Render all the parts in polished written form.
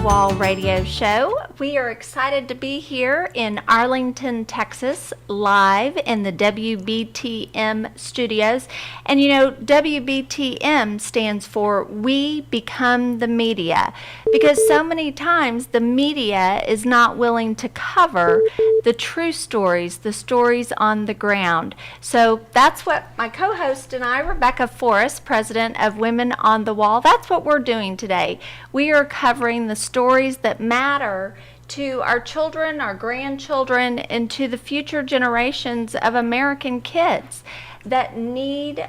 Wall radio show. We are excited to be here in Arlington, Texas, live in the WBTM studios. And you know, WBTM stands for We Become the Media, because so many times the media is not willing to cover the true stories, the stories on the ground. So that's what my co-host and I, Rebecca Forrest, president of Women on the Wall, that's what we're doing today. We are covering the stories that matter to our children, our grandchildren, and to the future generations of American kids that need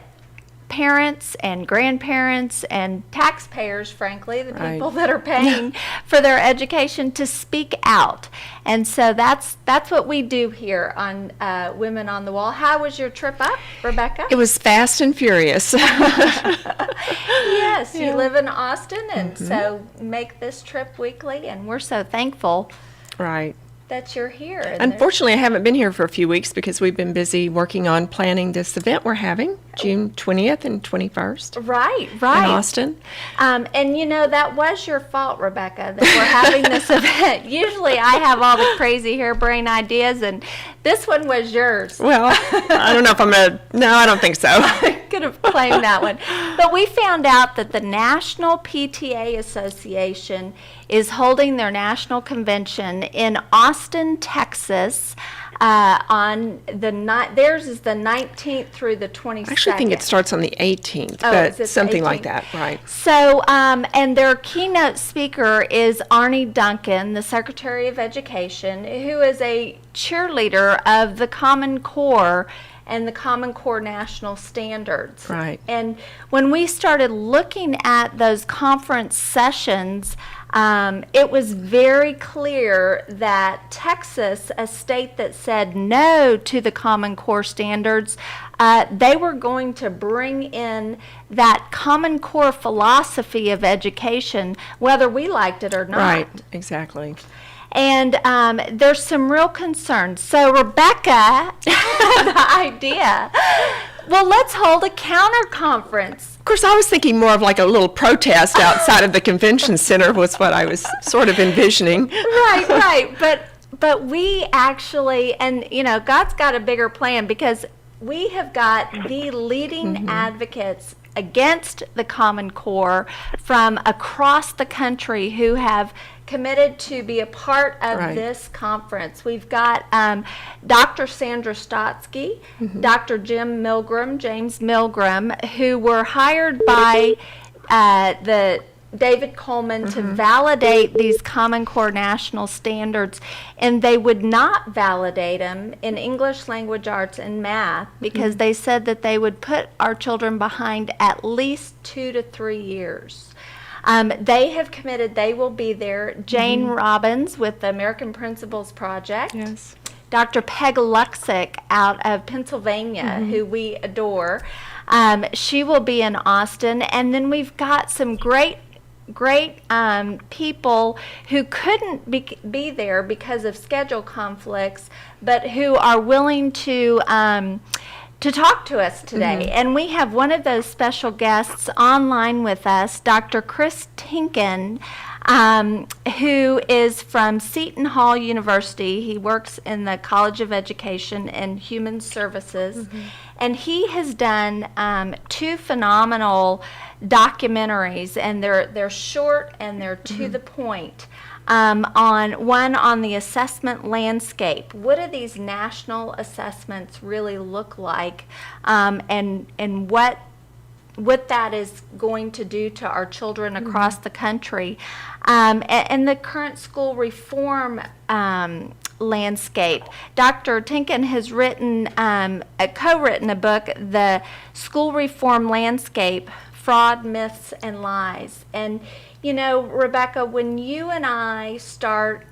parents and grandparents and taxpayers, frankly, the people that are paying for their education, to speak out. And so that's what we do here on Women on the Wall. How was your trip up, Rebecca? It was fast and furious. Yes, you live in Austin, and so make this trip weekly, and we're so thankful that you're here. Unfortunately, I haven't been here for a few weeks because we've been busy working on planning this event we're having, June 20th and 21st. Right. In Austin. And you know, that was your fault, Rebecca, that we're having this event. Usually I have all the crazy harebrained ideas, and this one was yours. Well, I don't know if no, I don't think so. I could have claimed that one. But we found out that the National PTA Association is holding their national convention in Austin, Texas, on theirs is the 19th through the 22nd. I actually think it starts on the 18th, but something like that, right. So, and their keynote speaker is Arnie Duncan, the Secretary of Education, who is a cheerleader of the Common Core and the Common Core national standards. Right. And when we started looking at those conference sessions, it was very clear that Texas, a state that said no to the Common Core standards, they were going to bring in that Common Core philosophy of education, whether we liked it or not. Right, exactly. And there's some real concerns. So Rebecca had the idea, well, let's hold a counter conference. Of course, I was thinking more of like a little protest outside of the convention center was what I was sort of envisioning. Right. But we actually, and you know, God's got a bigger plan, because we have got the leading advocates against the Common Core from across the country who have committed to be a part of this conference. We've got Dr. Sandra Stotsky, Dr. James Milgram, who were hired by the David Coleman to validate these Common Core national standards, and they would not validate them in English language arts and math because they said that they would put our children behind at least 2 to 3 years. They have committed, they will be there. Jane Robbins with the American Principles Project. Yes. Dr. Peg Luxick out of Pennsylvania, who we adore. She will be in Austin. And then we've got some great people who couldn't be there because of schedule conflicts, but who are willing to talk to us today. And we have one of those special guests online with us, Dr. Chris Tienken, who is from Seton Hall University. He works in the College of Education and Human Services. And he has done 2 phenomenal documentaries, and they're short and they're to the point. On the assessment landscape. What do these national assessments really look like, and what that is going to do to our children across the country, and the current school reform landscape. Dr. Tienken has co-written a book, The School Reform Landscape, Fraud, Myths, and Lies. And you know, Rebecca, when you and I start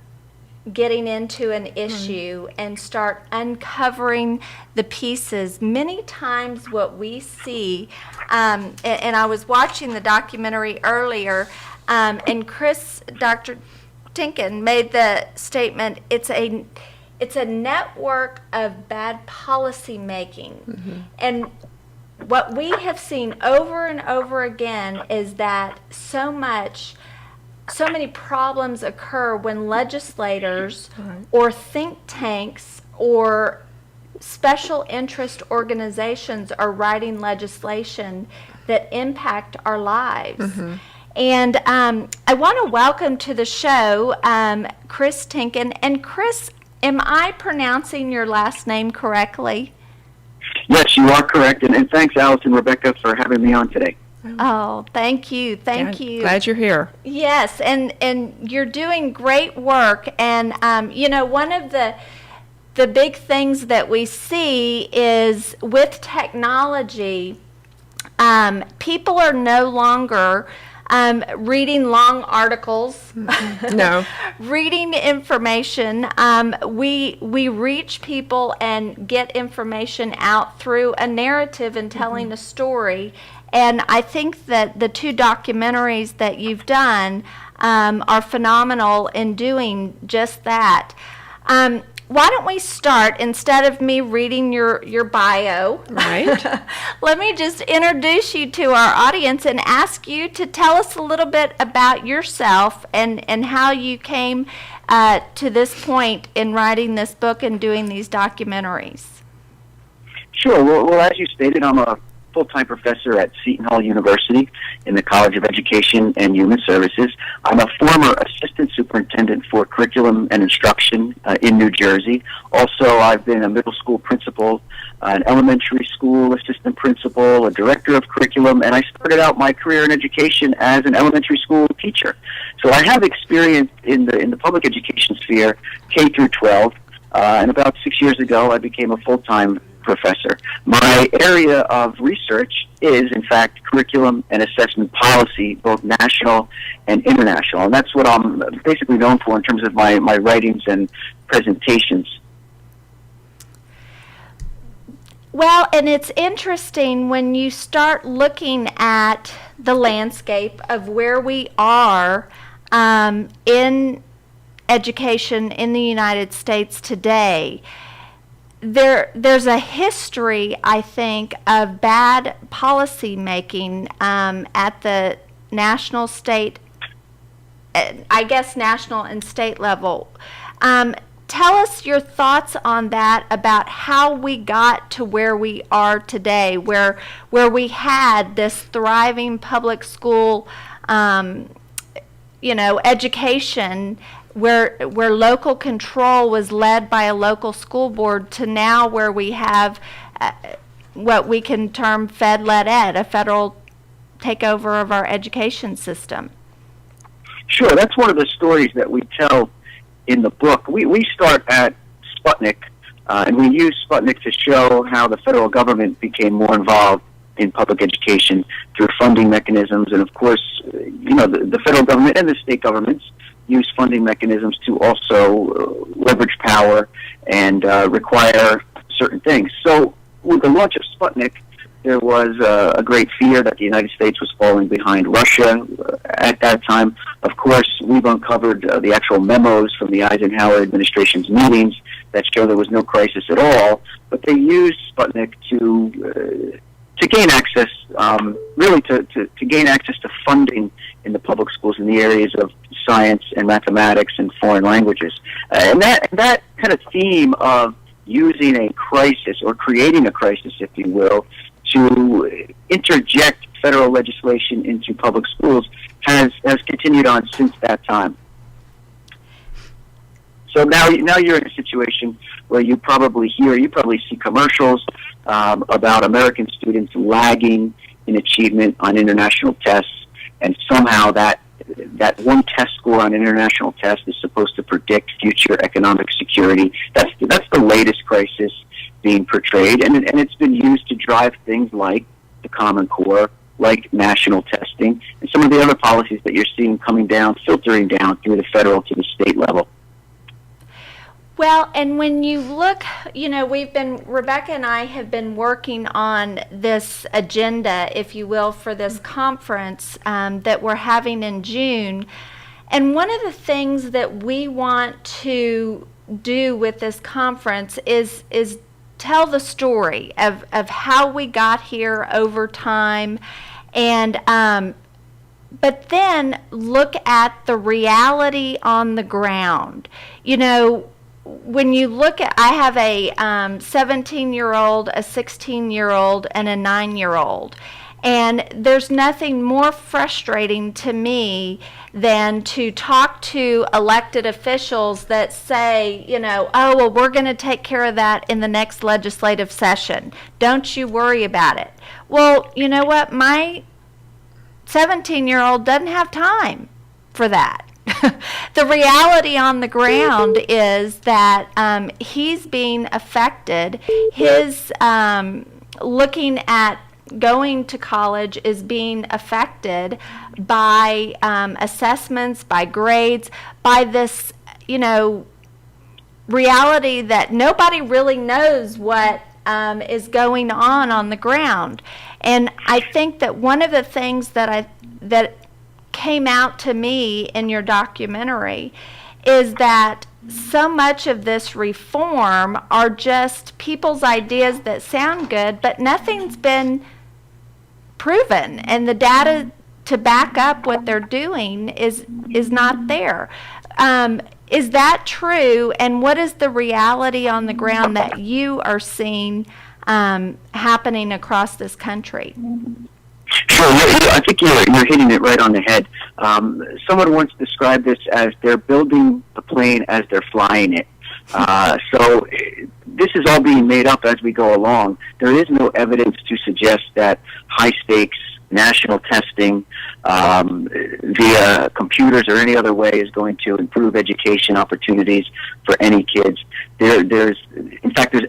getting into an issue and start uncovering the pieces, many times what we see, and I was watching the documentary earlier, and Dr. Tienken made the statement, it's a network of bad policy making. And what we have seen over and over again is that so much so many problems occur when legislators Right. or think tanks or special interest organizations are writing legislation that impact our lives. And I want to welcome to the show Chris Tienken. And Chris, am I pronouncing your last name correctly? Yes, you are correct, and thanks, Alice and Rebecca, for having me on today. Oh, thank you. Thank Yeah, you. Glad you're here. Yes, and you're doing great work. And one of the big things that we see is with technology, people are no longer reading long articles, No. reading information. We reach people and get information out through a narrative and telling a story. And I think that the two documentaries that you've done are phenomenal in doing just that. Why don't we start, instead of me reading your bio, Right. let me just introduce you to our audience and ask you to tell us a little bit about yourself and how you came to this point in writing this book and doing these documentaries. Sure. Well, as you stated, I'm a full-time professor at Seton Hall University in the College of Education and Human Services. I'm a former assistant superintendent for curriculum and instruction in New Jersey. Also, I've been a middle school principal, an elementary school assistant principal, a director of curriculum, and I started out my career in education as an elementary school teacher. So I have experience in the public education sphere, K through 12, and about 6 years ago, I became a full-time professor. My area of research is, in fact, curriculum and assessment policy, both national and international. And that's what I'm basically known for in terms of my writings and presentations. Well, and it's interesting when you start looking at the landscape of where we are in education in the United States today. There's a history, I think, of bad policy making at the national, state, I guess national and state level. Tell us your thoughts on that, about how we got to where we are today, where we had this thriving public school, education, where local control was led by a local school board, to now where we have what we can term Fed-led ed, a federal takeover of our education system. Sure, that's one of the stories that we tell in the book. We start at Sputnik, and we use Sputnik to show how the federal government became more involved in public education through funding mechanisms. And of course, the federal government and the state governments use funding mechanisms to also leverage power and require certain things. So with the launch of Sputnik, there was a great fear that the United States was falling behind Russia at that time. Of course, we've uncovered the actual memos from the Eisenhower administration's meetings that show there was no crisis at all, but they used Sputnik to gain access, really to gain access to funding in the public schools in the areas of science and mathematics and foreign languages. And that kind of theme of using a crisis, or creating a crisis, if you will, to interject federal legislation into public schools has continued on since that time. So now you're in a situation where you probably see commercials about American students lagging in achievement on international tests, and somehow that one test score on an international test is supposed to predict future economic security. That's the latest crisis being portrayed, and it's been used to drive things like the Common Core, like national testing, and some of the other policies that you're seeing coming down, filtering down through the federal to the state level. Well, and when you look, Rebecca and I have been working on this agenda, if you will, for this conference that we're having in June. And one of the things that we want to do with this conference is tell the story of how we got here over time, and but then look at the reality on the ground. You know, when you look at, I have a 17-year-old, a 16-year-old, and a 9-year-old. And there's nothing more frustrating to me than to talk to elected officials that say, you know, oh, well, we're going to take care of that in the next legislative session. Don't you worry about it. Well, you know what? My 17-year-old doesn't have time for that. The reality on the ground is that he's being affected. His looking at going to college is being affected by assessments, by grades, by this, you know, reality that nobody really knows what is going on the ground. And I think that one of the things that came out to me in your documentary is that so much of this reform are just people's ideas that sound good, but nothing's been proven, and the data to back up what they're doing is not there. Is that true? And what is the reality on the ground that you are seeing happening across this country? Sure, I think you're hitting it right on the head. Someone once described this as they're building the plane as they're flying it. So this is all being made up as we go along. There is no evidence to suggest that high-stakes national testing via computers or any other way is going to improve education opportunities for any kids. There's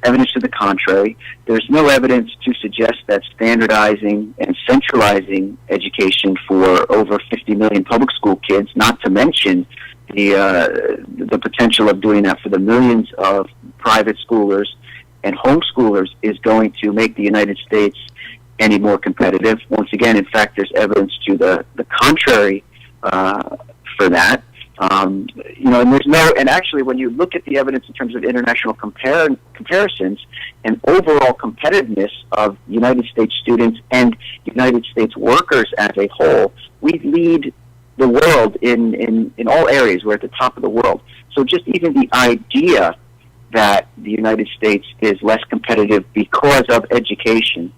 evidence to the contrary. There's no evidence to suggest that standardizing and centralizing education for over 50 million public school kids, not to mention the potential of doing that for the millions of private schoolers and homeschoolers, is going to make the United States any more competitive. Once again, in fact, there's evidence to the contrary for that. You know, and actually, when you look at the evidence in terms of international comparisons and overall competitiveness of United States students and United States workers as a whole, we lead the world in all areas. We're at the top of the world. So just even the idea that the United States is less competitive because of education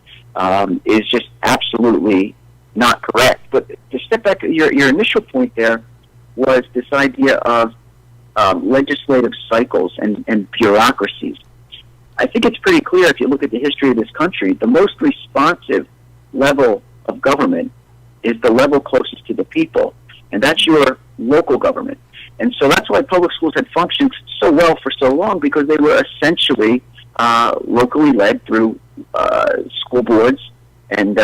is just absolutely not correct. But to step back, your initial point there was this idea of legislative cycles and bureaucracies. I think it's pretty clear, if you look at the history of this country, the most responsive level of government is the level closest to the people, and that's your local government. And so that's why public schools had functioned so well for so long, because they were essentially locally led through school boards and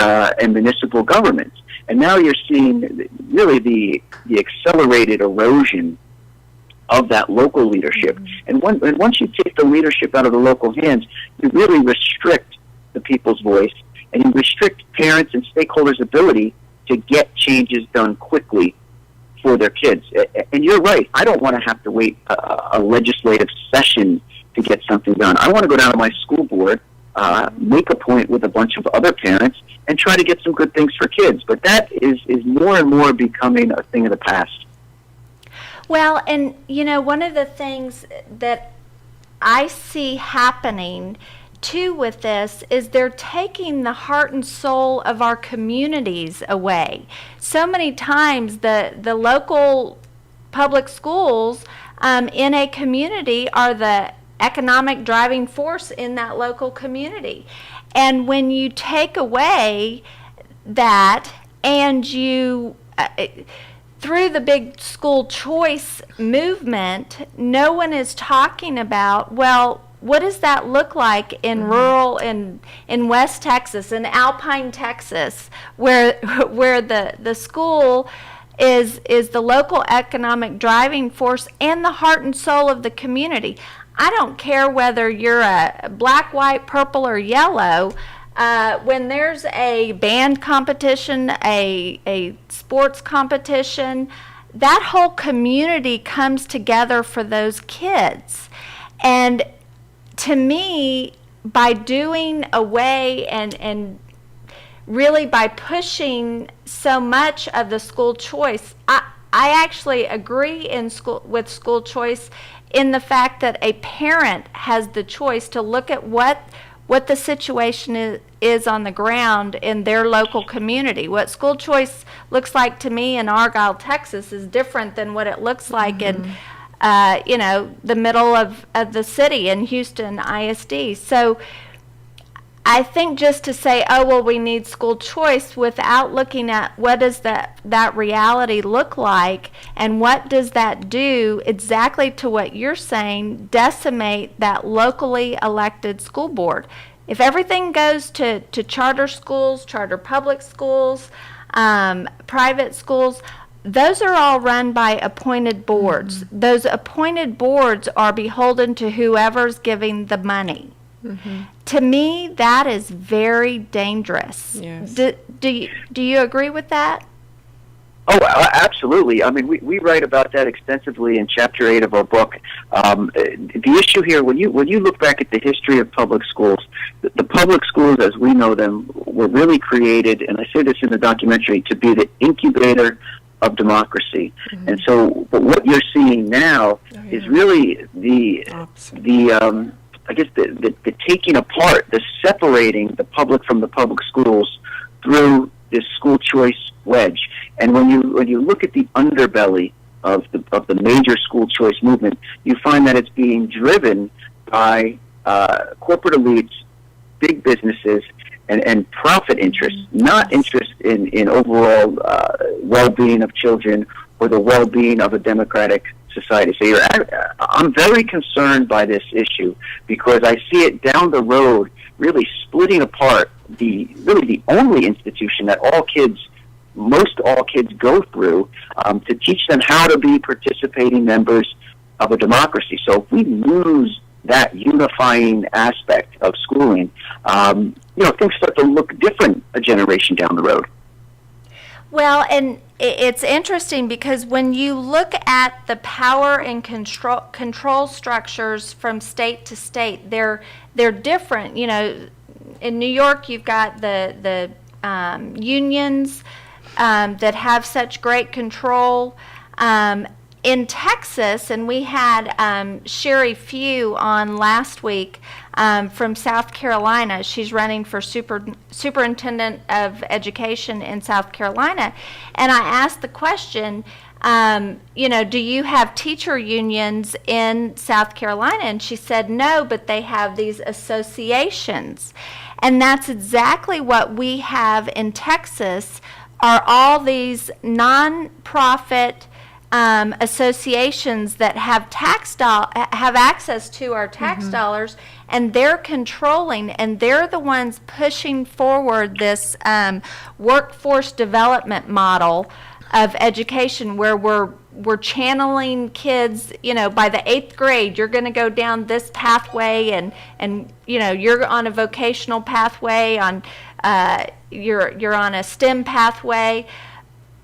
municipal governments. And now you're seeing really the accelerated erosion of that local leadership. And once you take the leadership out of the local hands, you really restrict the people's voice, and you restrict parents and stakeholders' ability to get changes done quickly for their kids. And you're right, I don't want to have to wait a legislative session to get something done. I want to go down to my school board, make a point with a bunch of other parents, and try to get some good things for kids. But that is more and more becoming a thing of the past. Well, and you know, one of the things that I see happening too with this is they're taking the heart and soul of our communities away. So many times the local public schools in a community are the economic driving force in that local community. And when you take away that, and you through the big school choice movement, no one is talking about, well, what does that look like in rural, in West Texas, in Alpine Texas, where the school is the local economic driving force and the heart and soul of the community. I don't care whether you're a black, white, purple, or yellow. When there's a band competition, a sports competition, that whole community comes together for those kids. And to me, by doing away and really by pushing so much of the school choice. I actually agree with school choice in the fact that a parent has the choice to look at what the situation is on the ground in their local community. What school choice looks like to me in Argyle, Texas is different than what it looks like in the middle of the city in Houston ISD. So I think just to say, oh, well, we need school choice without looking at what does that reality look like and what does that do exactly to what you're saying, decimate that locally elected school board. If everything goes to charter schools, charter public schools, private schools, those are all run by appointed boards. Mm-hmm. Those appointed boards are beholden to whoever's giving the money. Mm-hmm. To me, that is very dangerous. Yes. Do you agree with that? Oh, absolutely. I mean, we write about that extensively in Chapter 8 of our book. The issue here, when you look back at the history of public schools, the public schools as we know them were really created, and I say this in the documentary, to be the incubator of democracy. Mm-hmm. And so what you're seeing now is really the taking apart, the separating the public from the public schools through this school choice wedge. And when you look at the underbelly of the major school choice movement, you find that it's being driven by corporate elites, big businesses, and profit interests, not interest in overall well-being of children or the well-being of a democratic society. So I'm very concerned by this issue because I see it down the road really splitting apart the only institution that most all kids go through to teach them how to be participating members of a democracy. So if we lose that unifying aspect of schooling, things start to look different a generation down the road. Well, and it's interesting because when you look at the power and control structures from state to state, they're different. You know, in New York, you've got the unions that have such great control. In Texas, and we had Sherry Few on last week from South Carolina. She's running for superintendent of education in South Carolina. And I asked the question, do you have teacher unions in South Carolina? And she said no, but they have these associations. And that's exactly what we have in Texas, are all these nonprofit associations that have have access to our tax dollars, and they're controlling, and they're the ones pushing forward this workforce development model of education, where we're channeling kids. By the 8th grade, you're going to go down this pathway, and you're on a vocational pathway, you're on a STEM pathway.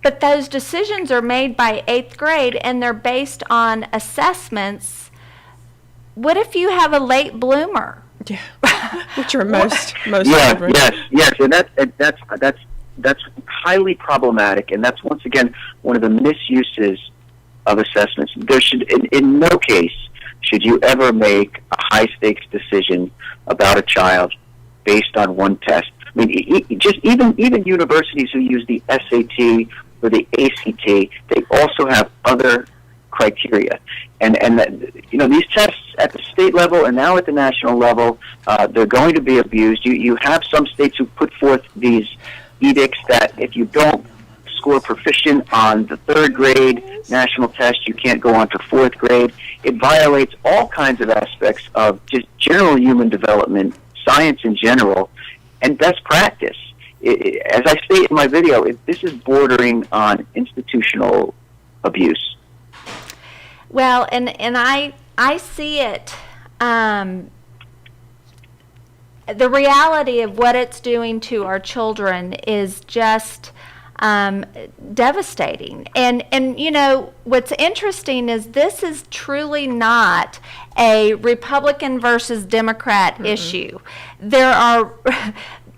But those decisions are made by 8th grade, and they're based on assessments. What if you have a late bloomer? Yeah, which are most yeah, children. Yes, and that's highly problematic, and that's once again one of the misuses of assessments. There should, in no case, should you ever make a high stakes decision about a child based on one test. I mean, even universities who use the SAT or the ACT, they also have other criteria, and these tests at the state level and now at the national level, they're going to be abused. You have some states who put forth these edicts that if you don't score proficient on the 3rd grade national test, you can't go on to 4th grade. It violates all kinds of aspects of just general human development, science in general, and best practice. As I state in my video, this is bordering on institutional abuse. Well, and I see it, the reality of what it's doing to our children is just devastating. And what's interesting is this is truly not a Republican versus Democrat issue. There are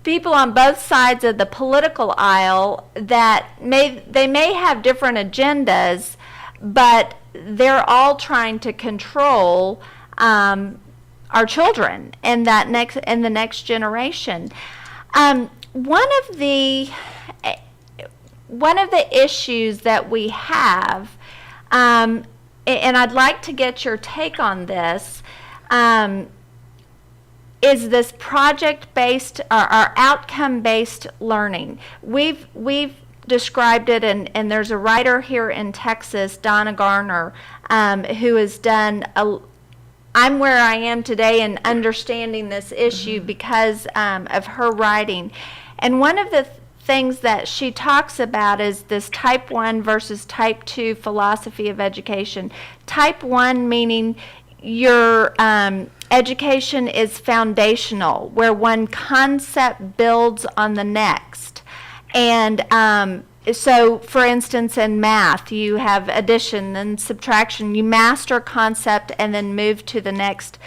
people on both sides of the political aisle that may have different agendas, but they're all trying to control our children and the next generation. One of the issues that we have, and I'd like to get your take on this, is this project-based or outcome-based learning. We've described it, and there's a writer here in Texas, Donna Garner, who has done I'm where I am today in understanding this issue because of her writing. And one of the things that she talks about is this type 1 versus type 2 philosophy of education. Type 1 meaning your education is foundational, where one concept builds on the next. And so, for instance, in math, you have addition and subtraction. You master concept and then move to the next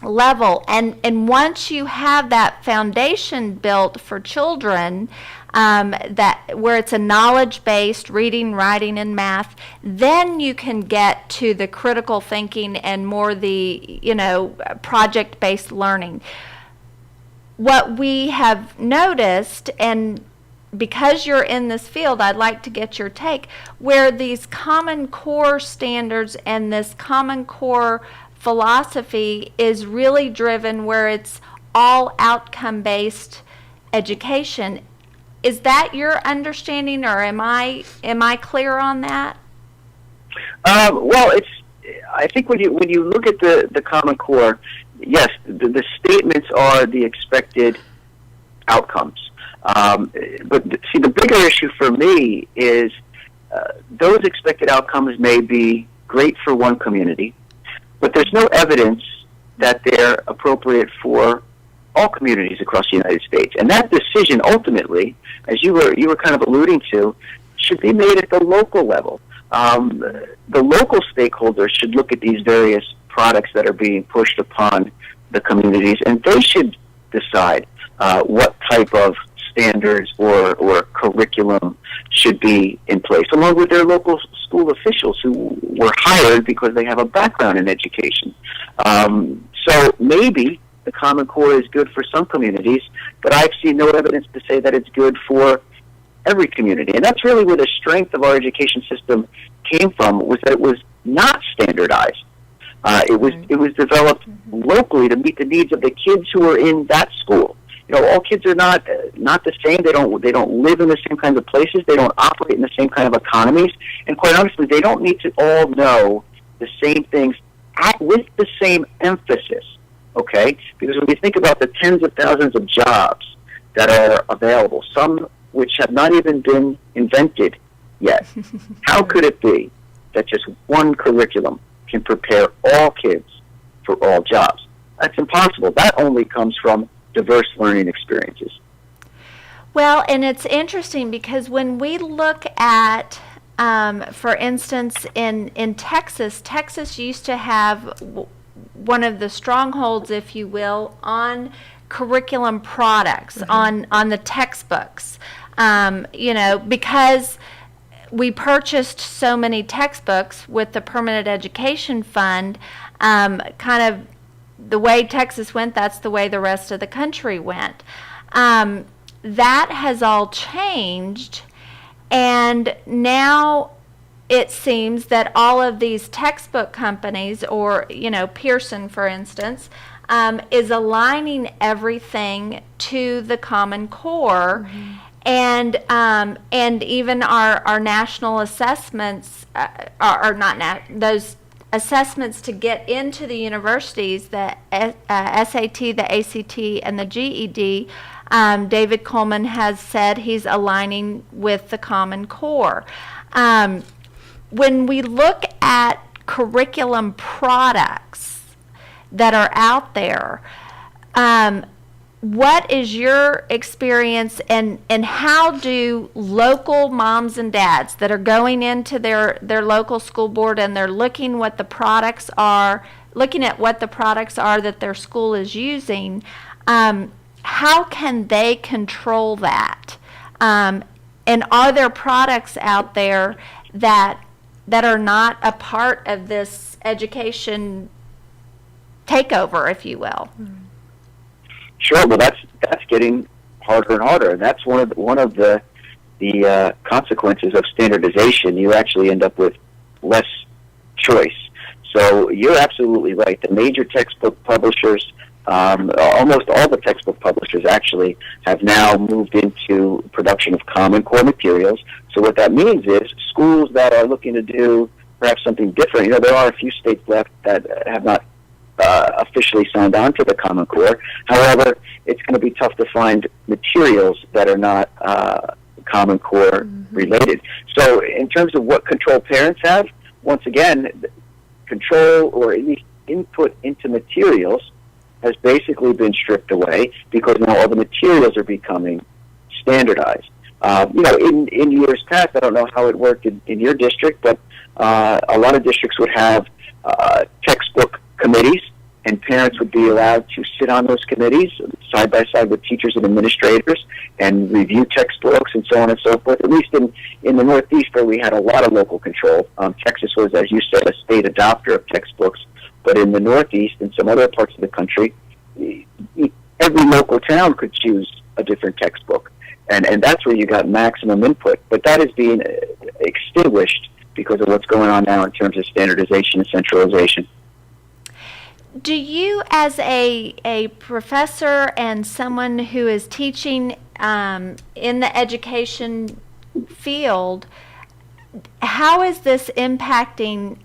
level. And once you have that foundation built for children, where it's a knowledge-based reading, writing, and math, then you can get to the critical thinking and more the project-based learning. What we have noticed, and because you're in this field, I'd like to get your take, where these Common Core standards and this Common Core philosophy is really driven where it's all outcome-based education. Is that your understanding, or am I clear on that? Well, I think when you look at the Common Core, yes, the statements are the expected outcomes. But see, the bigger issue for me is those expected outcomes may be great for one community, but there's no evidence that they're appropriate for all communities across the United States. And that decision ultimately, as you were kind of alluding to, should be made at the local level. The local stakeholders should look at these various products that are being pushed upon the communities, and they should decide what type of standards or curriculum should be in place, along with their local school officials who were hired because they have a background in education. So maybe the Common Core is good for some communities, but I've seen no evidence to say that it's good for every community. And that's really where the strength of our education system came from, was that it was not standardized. It was developed locally to meet the needs of the kids who are in that school. All kids are not the same. They don't live in the same kinds of places. They don't operate in the same kind of economies. And quite honestly, they don't need to all know the same things with the same emphasis. Okay? Because when you think about the tens of thousands of jobs that are available, some which have not even been invented yet, how could it be that just one curriculum can prepare all kids for all jobs? That's impossible. That only comes from diverse learning experiences. Well, and it's interesting because when we look at, for instance, in Texas, Texas used to have one of the strongholds, if you will, on curriculum products, on the textbooks. Because we purchased so many textbooks with the Permanent Education Fund, kind of the way Texas went, that's the way the rest of the country went. That has all changed, and now it seems that all of these textbook companies, or Pearson, for instance, is aligning everything to the Common Core, and even our national assessments are not those assessments to get into the universities, the SAT, the ACT, and the GED. David Coleman has said he's aligning with the Common Core. When we look at curriculum products that are out there, what is your experience, and how do local moms and dads that are going into their local school board and they're looking at what the products are that their school is using, how can they control that? And are there products out there that are not a part of this education takeover, if you will? Sure. Well, that's getting harder and harder, and that's one of the consequences of standardization. You actually end up with less choice. So you're absolutely right. The major textbook publishers, almost all the textbook publishers actually, have now moved into production of Common Core materials. So what that means is schools that are looking to do perhaps something different, there are a few states left that have not officially signed on to the Common Core. However, it's going to be tough to find materials that are not Common Core related. So in terms of what control parents have, once again, control or at least input into materials has basically been stripped away because now all the materials are becoming standardized. In years past, I don't know how it worked in your district, but a lot of districts would have textbook committees, and parents would be allowed to sit on those committees side by side with teachers and administrators and review textbooks and so on and so forth. At least in the Northeast, where we had a lot of local control. Texas was, as you said, a state adopter of textbooks. But in the Northeast and some other parts of the country, every local town could choose a different textbook. And that's where you got maximum input. But that is being extinguished because of what's going on now in terms of standardization and centralization. Do you, as a professor and someone who is teaching in the education field, how is this impacting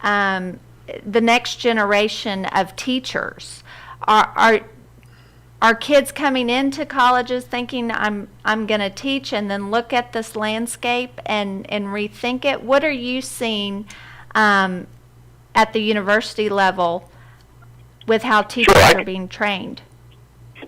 the next generation of teachers? Are kids coming into colleges thinking I'm going to teach and then look at this landscape and rethink it? What are you seeing at the university level with how teachers are being trained?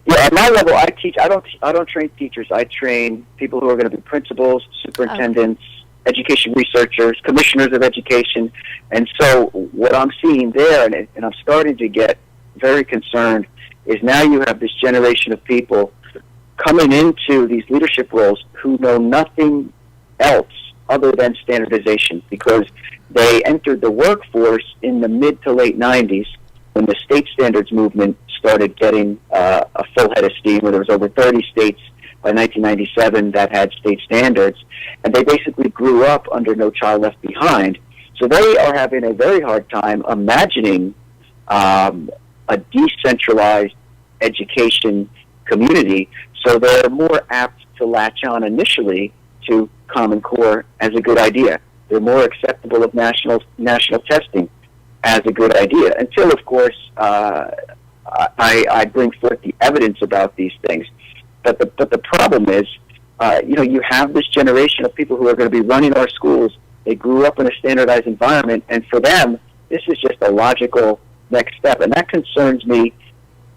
Yeah, at my level, I teach. I don't train teachers. I train people who are going to be principals, superintendents, education researchers, commissioners of education. And so what I'm seeing there, and I'm starting to get very concerned, is now you have this generation of people coming into these leadership roles who know nothing else other than standardization, because they entered the workforce in the mid to late 90s when the state standards movement started getting a full head of steam, where there was over 30 states by 1997 that had state standards, and they basically grew up under No Child Left Behind. So they are having a very hard time imagining a decentralized education community, so they're more apt to latch on initially to Common Core as a good idea. They're more acceptable of national testing as a good idea, until, of course, I bring forth the evidence about these things. But the problem is, you have this generation of people who are going to be running our schools. They grew up in a standardized environment, and for them, this is just a logical next step. And that concerns me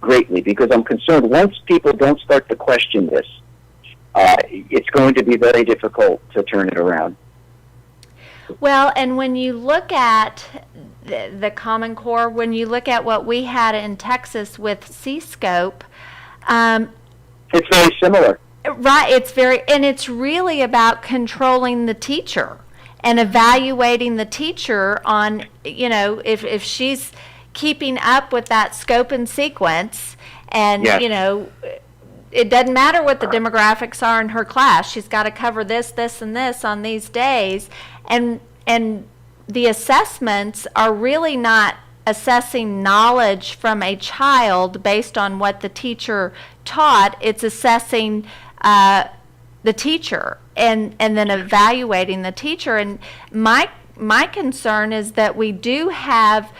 greatly, because I'm concerned once people don't start to question this, it's going to be very difficult to turn it around. Well, and when you look at the Common Core, when you look at what we had in Texas with C-Scope, it's very similar. Right, it's really about controlling the teacher and evaluating the teacher on, if she's keeping up with that scope and sequence, and, yes. It doesn't matter what the demographics are in her class. She's got to cover this, this, and this on these days. And the assessments are really not assessing knowledge from a child based on what the teacher taught. It's assessing the teacher and then evaluating the teacher. And my concern is that we do have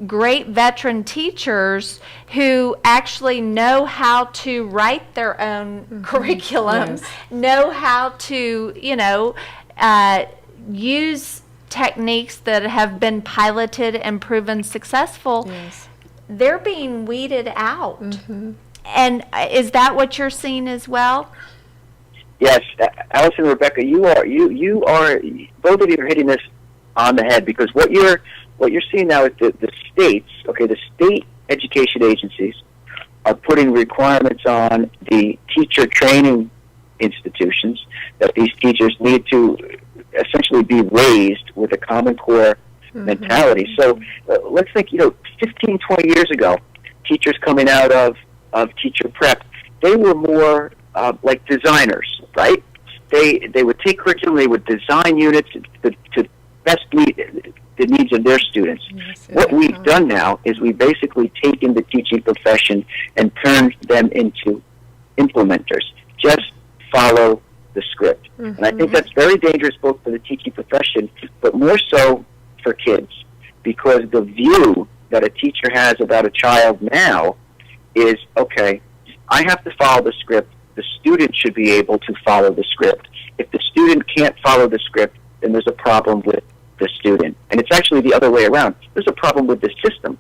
great veteran teachers who actually know how to write their own curriculum, know how to, use techniques that have been piloted and proven successful. Yes. They're being weeded out. And is that what you're seeing as well? Yes, Alice and Rebecca, you are both of you are hitting this on the head, because what you're seeing now is the states, the state education agencies are putting requirements on the teacher training institutions that these teachers need to essentially be raised with a Common Core mentality. So let's think, 15, 20 years ago, teachers coming out of teacher prep, they were more like designers, right? They would take curriculum, they would design units to best meet the needs of their students. Yes, What we've done now is we've basically taken the teaching profession and turned them into implementers. Just follow the script. And I think that's very dangerous both for the teaching profession, but more so for kids, because the view that a teacher has about a child now is, okay, I have to follow the script. The student should be able to follow the script. If the student can't follow the script, then there's a problem with the student. And it's actually the other way around. There's a problem with the system.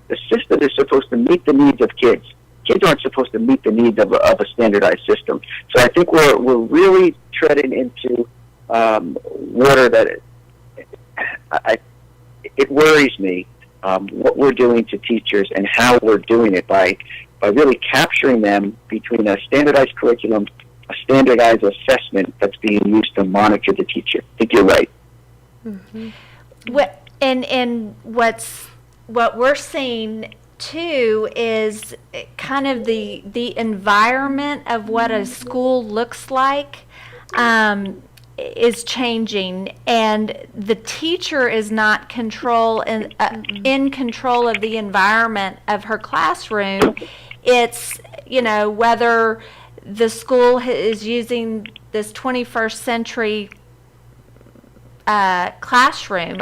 The system is supposed to meet the needs of kids. Kids aren't supposed to meet the needs of a standardized system. So I think we're really treading into water that it worries me what we're doing to teachers and how we're doing it by really capturing them between a standardized curriculum, a standardized assessment that's being used to monitor the teacher. I think you're right. And what we're seeing too is kind of the environment of what a school looks like is changing, and the teacher is not in control of the environment of her classroom. It's, whether the school is using this 21st century classroom.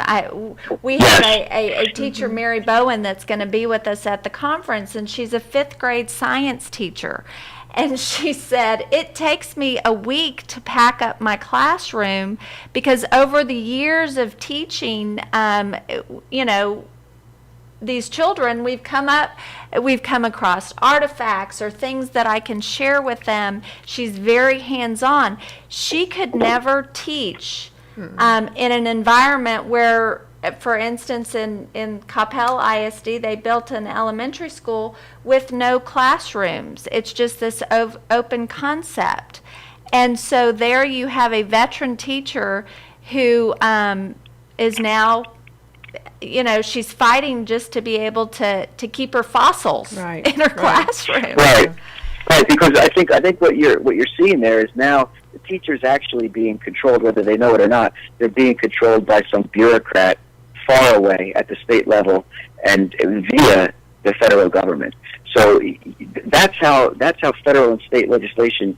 We have a teacher, Mary Bowen, that's going to be with us at the conference, and she's a 5th grade science teacher. And she said, it takes me a week to pack up my classroom because over the years of teaching, these children, we've come across artifacts or things that I can share with them. She's very hands-on. She could never teach in an environment where, for instance, in Coppell ISD, they built an elementary school with no classrooms. It's just this open concept. And so there you have a veteran teacher who is now, she's fighting just to be able to keep her fossils in her classroom. Right, because I think what you're seeing there is now the teacher's actually being controlled, whether they know it or not. They're being controlled by some bureaucrat far away at the state level and via the federal government. So that's how federal and state legislation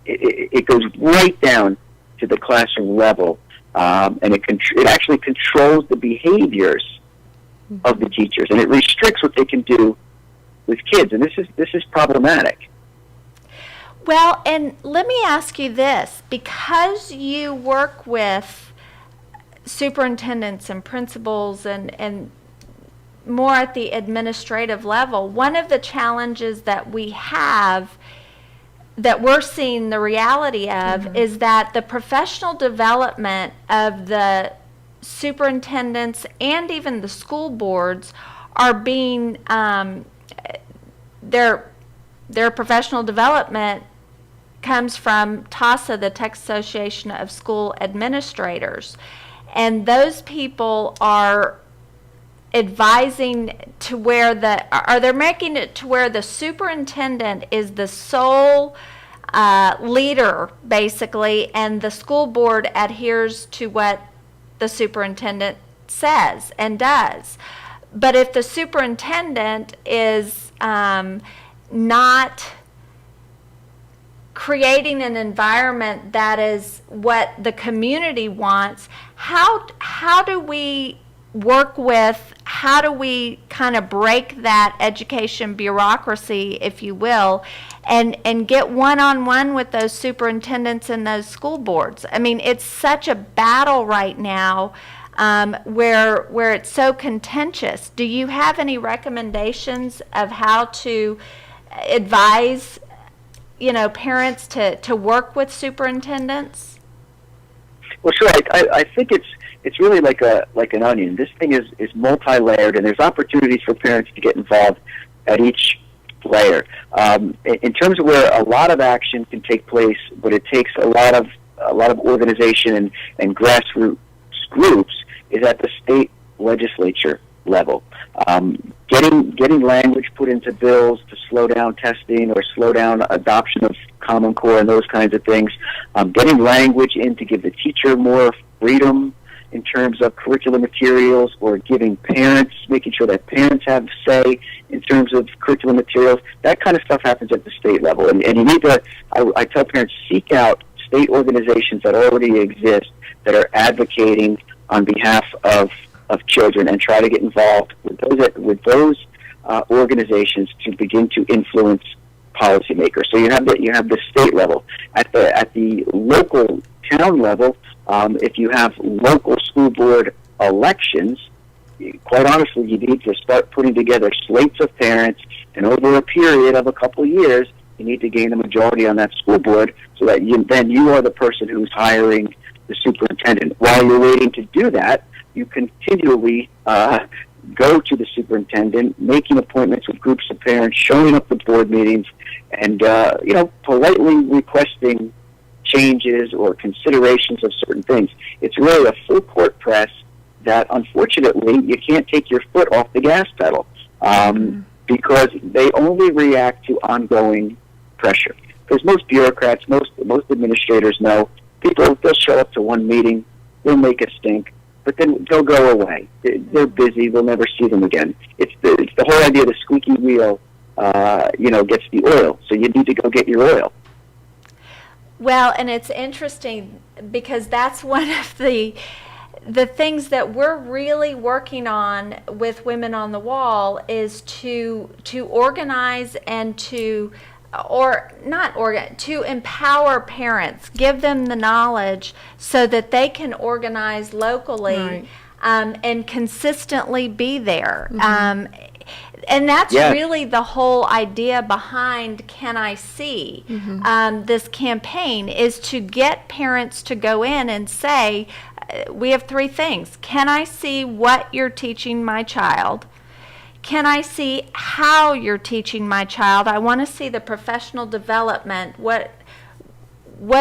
it goes right down to the classroom level, and it actually controls the behaviors of the teachers, and it restricts what they can do with kids, and this is problematic. Well, and let me ask you this, because you work with superintendents and principals and more at the administrative level, one of the challenges that we have that we're seeing the reality of is that the professional development of the superintendents and even the school boards are being their professional development comes from TASA, the Texas Association of School Administrators. And those people are advising to where they're making it to where the superintendent is the sole leader, basically, and the school board adheres to what the superintendent says and does. But if the superintendent is not creating an environment that is what the community wants, how do we work with, how do we kind of break that education bureaucracy, if you will, and get one-on-one with those superintendents and those school boards? I mean, it's such a battle right now where it's so contentious. Do you have any recommendations of how to advise parents to work with superintendents? Well, sure. I think it's really like an onion. This thing is multi-layered, and there's opportunities for parents to get involved at each layer. In terms of where a lot of action can take place, but it takes a lot of organization and grassroots groups, is at the state legislature level. Getting language put into bills to slow down testing or slow down adoption of Common Core and those kinds of things. Getting language in to give the teacher more freedom in terms of curriculum materials, or giving parents, making sure that parents have say in terms of curriculum materials. That kind of stuff happens at the state level. And you need to, I tell parents, seek out state organizations that already exist that are advocating on behalf of children, and try to get involved with those organizations to begin to influence policymakers. So you have the state level. At the local town level, if you have local school board elections, quite honestly, you need to start putting together slates of parents, and over a period of a couple of years, you need to gain a majority on that school board, so that you are the person who's hiring the superintendent. While you're waiting to do that, you continually go to the superintendent, making appointments with groups of parents, showing up at board meetings, and politely requesting changes or considerations of certain things. It's really a full court press that, unfortunately, you can't take your foot off the gas pedal, because they only react to ongoing pressure. Because most bureaucrats, most administrators know they'll show up to one meeting, they'll make a stink, but then they'll go away. They're busy. We'll never see them again. It's the whole idea the squeaky wheel, gets the oil. So you need to go get your oil. Well, and it's interesting because that's one of the things that we're really working on with Women on the Wall, is to organize and to empower parents, give them the knowledge so that they can organize locally, right, and consistently be there. And that's really the whole idea behind Can I See? This campaign is to get parents to go in and say, we have three things. Can I see what you're teaching my child? Can I see how you're teaching my child? I want to see the professional development. What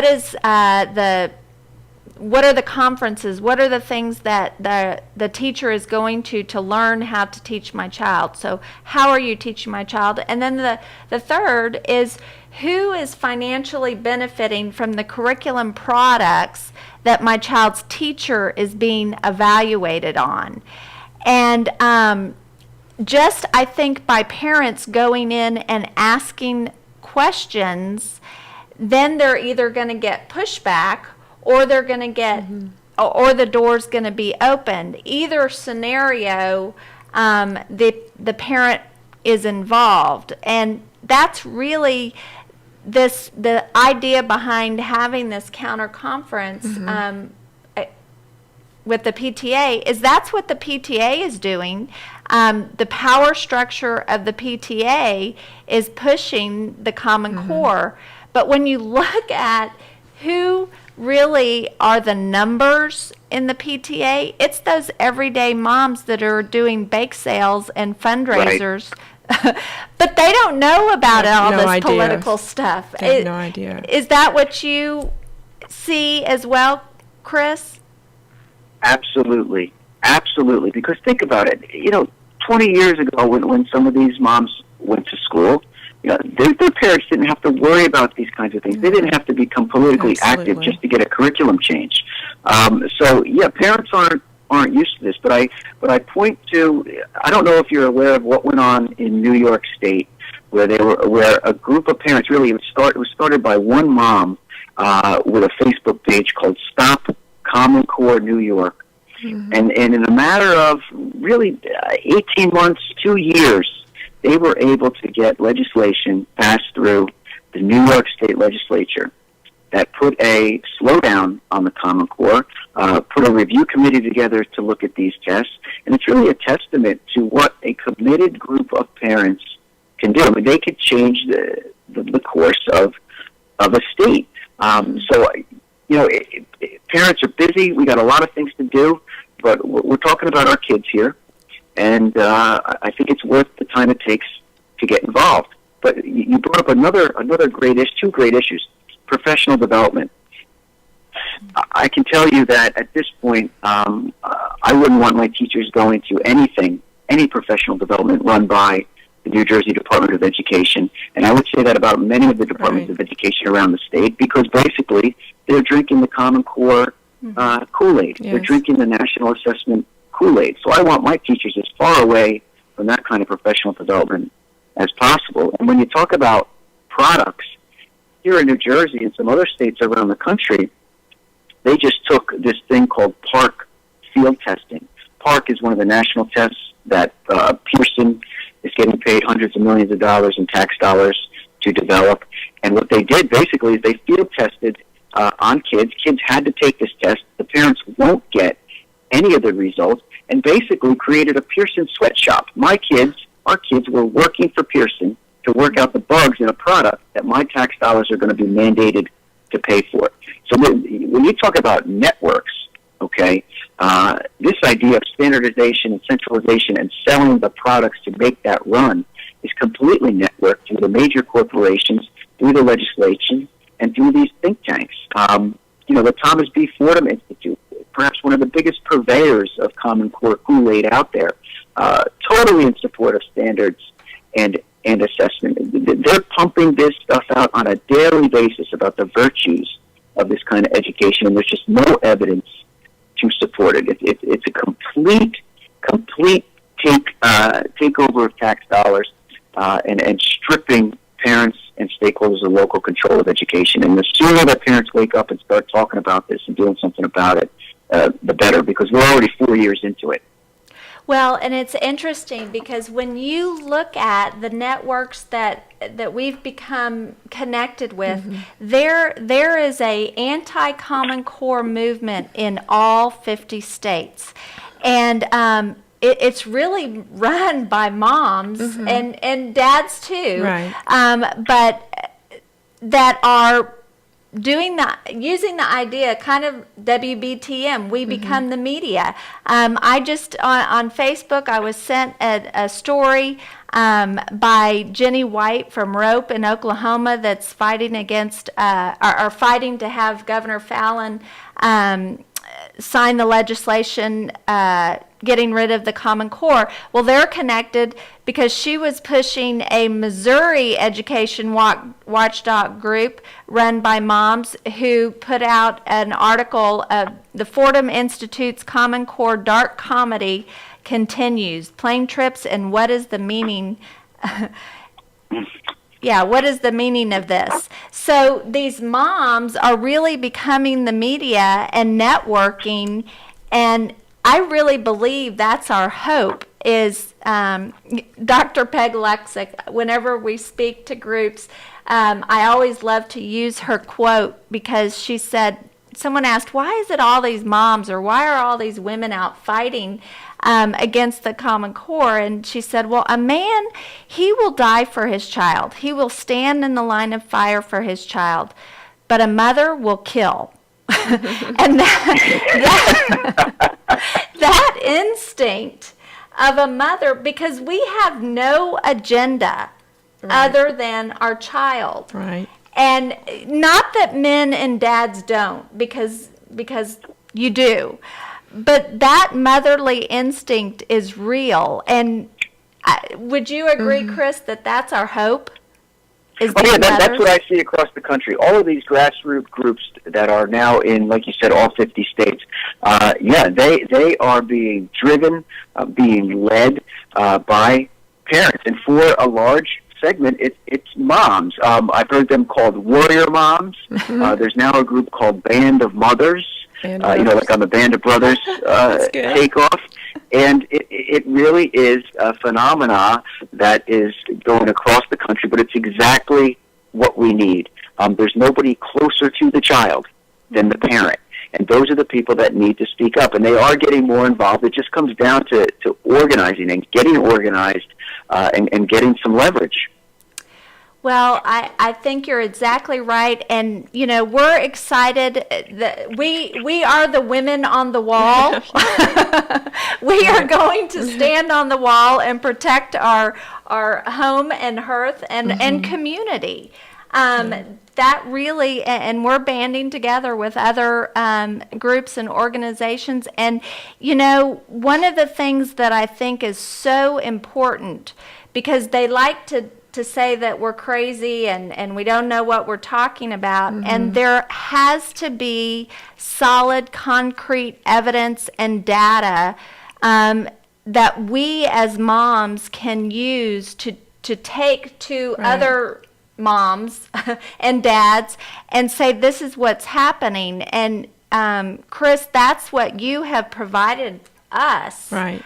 are the conferences? What are the things that the teacher is going to learn how to teach my child? So how are you teaching my child? And then the third is, who is financially benefiting from the curriculum products that my child's teacher is being evaluated on? And I think by parents going in and asking questions, then they're either going to get pushback, or they're going to get, or the door's going to be opened. Either scenario, the parent is involved, and that's really the idea behind having this counter conference with the PTA. Is that's what the PTA is doing. The power structure of the PTA is pushing the Common Core, but when you look at who really are the numbers in the PTA, it's those everyday moms that are doing bake sales and fundraisers. Right. But they don't know about political stuff. They have no idea. Is that what you see as well, Chris? Absolutely. Because think about it. 20 years ago, when some of these moms went to school, their parents didn't have to worry about these kinds of things. They didn't have to become politically active just to get a curriculum change. Parents aren't used to this. But I point to, I don't know if you're aware of what went on in New York State, where a group of parents, really it was started by one mom with a Facebook page called Stop Common Core New York. And in a matter of really 18 months, 2 years, they were able to get legislation passed through the New York State Legislature that put a slowdown on the Common Core, put a review committee together to look at these tests, and it's really a testament to what a committed group of parents can do. I mean, they could change the course of a state. Parents are busy. We got a lot of things to do, but we're talking about our kids. kids here, and I think it's worth the time it takes to get involved. Absolutely. Absolutely. But you brought up another great issue, two great issues: professional development. I can tell you that at this point, I wouldn't want my teachers going to any professional development run by the New Jersey Department of Education. And I would say that about many of the departments of education around the state, because basically they're drinking the Common Core Kool-Aid. Yes. They're drinking the National Assessment Kool-Aid. So I want my teachers as far away from that kind of professional development as possible. And when you talk about products, here in New Jersey and some other states around the country, they just took this thing called PARC field testing. PARC is one of the national tests that Pearson is getting paid hundreds of millions of dollars in tax dollars to develop. And what they did basically is they field tested on kids. Kids had to take this test. The parents won't get any of the results, and basically created a Pearson sweatshop. Our kids were working for Pearson to work out the bugs in a product that my tax dollars are going to be mandated to pay for. So when you talk about networks, okay, this idea of standardization and centralization and selling the products to make that run is completely networked through the major corporations, through the legislation, and through these think tanks. The Thomas B. Fordham Institute, perhaps one of the biggest purveyors of Common Core Kool-Aid out there, totally in support of standards and assessment. They're pumping this stuff out on a daily basis about the virtues of this kind of education, and there's just no evidence to support it. It's a complete takeover of tax dollars and stripping parents and stakeholders of local control of education. And the sooner that parents wake up and start talking about this and doing something about it, the better, because we're already 4 years into it. Well, and it's interesting because when you look at the networks that we've become connected with, there is a anti-Common Core movement in all 50 states, and it's really run by moms and dads too, Right. But that are using the idea, kind of WBTM, we become the media. I just, on Facebook, I was sent a story by Jenny White from Rope in Oklahoma that's fighting against, or fighting to have Governor Fallon sign the legislation getting rid of the Common Core. Well, they're connected because she was pushing a Missouri education watchdog group run by moms who put out an article of the Fordham Institute's Common Core dark comedy continues. Plane trips and what is the meaning? Yeah, what is the meaning of this? So these moms are really becoming the media and networking, and I really believe that's our hope. Is Dr. Peg Lexick, whenever we speak to groups, I always love to use her quote because she said, someone asked, why is it all these moms or why are all these women out fighting against the Common Core? And she said, well, a man, he will die for his child. He will stand in the line of fire for his child. But a mother will kill. And that instinct of a mother, because we have no agenda other than our child. Right. And not that men and dads don't, because you do. But that motherly instinct is real. And would you agree, Chris, that that's our hope? That's what I see across the country. All of these grassroots groups that are now in, like you said, all 50 states, they are being driven, being led by parents. And for a large segment, it's moms. I've heard them called warrior moms. There's now a group called Band of Mothers. Like on the Band of Brothers takeoff. And it really is a phenomena that is going across the country, but it's exactly what we need. There's nobody closer to the child than the parent. And those are the people that need to speak up. And they are getting more involved. It just comes down to organizing and getting organized and getting some leverage. Well, I think you're exactly right. And, you know, we're excited that we are the women on the wall. We are going to stand on the wall and protect our home and hearth and community. That really, and we're banding together with other groups and organizations. And, you know, one of the things that I think is so important, because they like to say that we're crazy and we don't know what we're talking about. And there has to be solid, concrete evidence and data that we as moms can use to take to other moms and dads and say, this is what's happening. And Chris, that's what you have provided us. Right.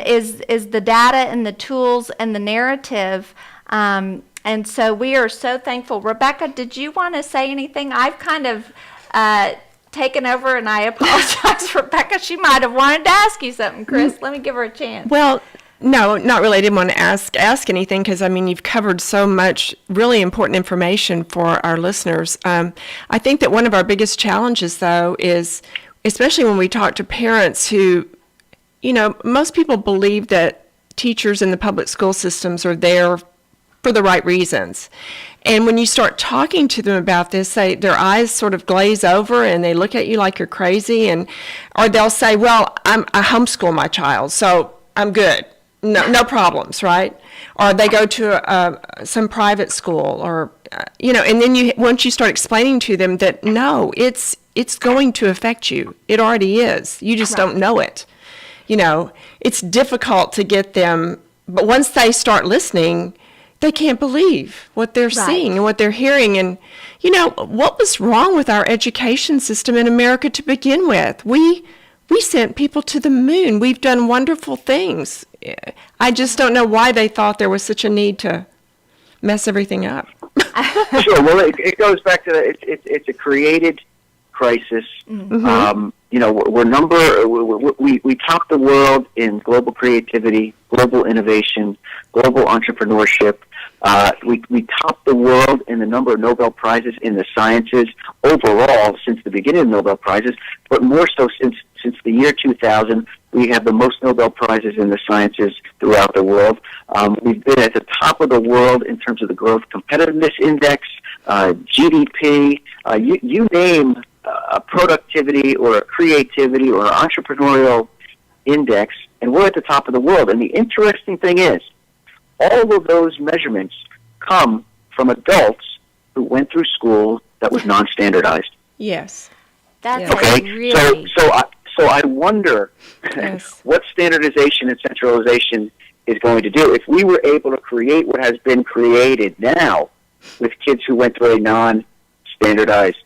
Is the data and the tools and the narrative. And so we are so thankful. Rebecca, did you want to say anything? I've kind of taken over, and I apologize, Rebecca. She might have wanted to ask you something, Chris. Let me give her a chance. Well, no, not really. I didn't want to ask anything because, I mean, you've covered so much really important information for our listeners. I think that one of our biggest challenges, though, is especially when we talk to parents who, you know, most people believe that teachers in the public school systems are there for the right reasons. And when you start talking to them about this, their eyes sort of glaze over and they look at you like you're crazy, or they'll say, well, I homeschool my child, so I'm good. No problems, right? Or they go to some private school, or, you know, and then once you start explaining to them that, no, it's going to affect you. It already is. You just don't know it. You know, it's difficult to get them, but once they start listening, they can't believe what they're seeing and what they're hearing. And, you know, what was wrong with our education system in America to begin with? We sent people to the moon. We've done wonderful things. I just don't know why they thought there was such a need to mess everything up. Sure. Well, it goes back to it's a created crisis. You know, we top the world in global creativity, global innovation, global entrepreneurship. We top the world in the number of Nobel Prizes in the sciences overall since the beginning of Nobel Prizes, but more so since the year 2000. We have the most Nobel Prizes in the sciences throughout the world. We've been at the top of the world in terms of the Growth Competitiveness Index, GDP, you name a productivity or a creativity or an entrepreneurial index, and we're at the top of the world. And the interesting thing is, all of those measurements come from adults who went through school that was non-standardized. Yes. That's okay. Really... So I wonder what standardization and centralization is going to do. If we were able to create what has been created now with kids who went through a non-standardized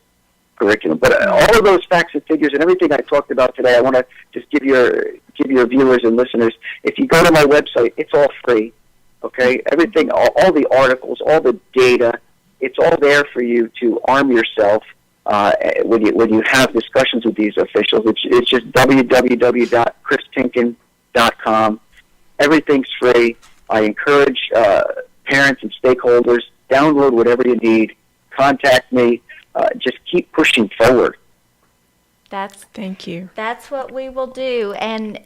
curriculum. But all of those facts and figures and everything I talked about today, I want to just give your viewers and listeners, if you go to my website, it's all free. Okay? Everything, all the articles, all the data, it's all there for you to arm yourself when you have discussions with these officials. It's just www.christienken.com. Everything's free. I encourage parents and stakeholders, download whatever you need, contact me, just keep pushing forward. Thank you. That's what we will do. And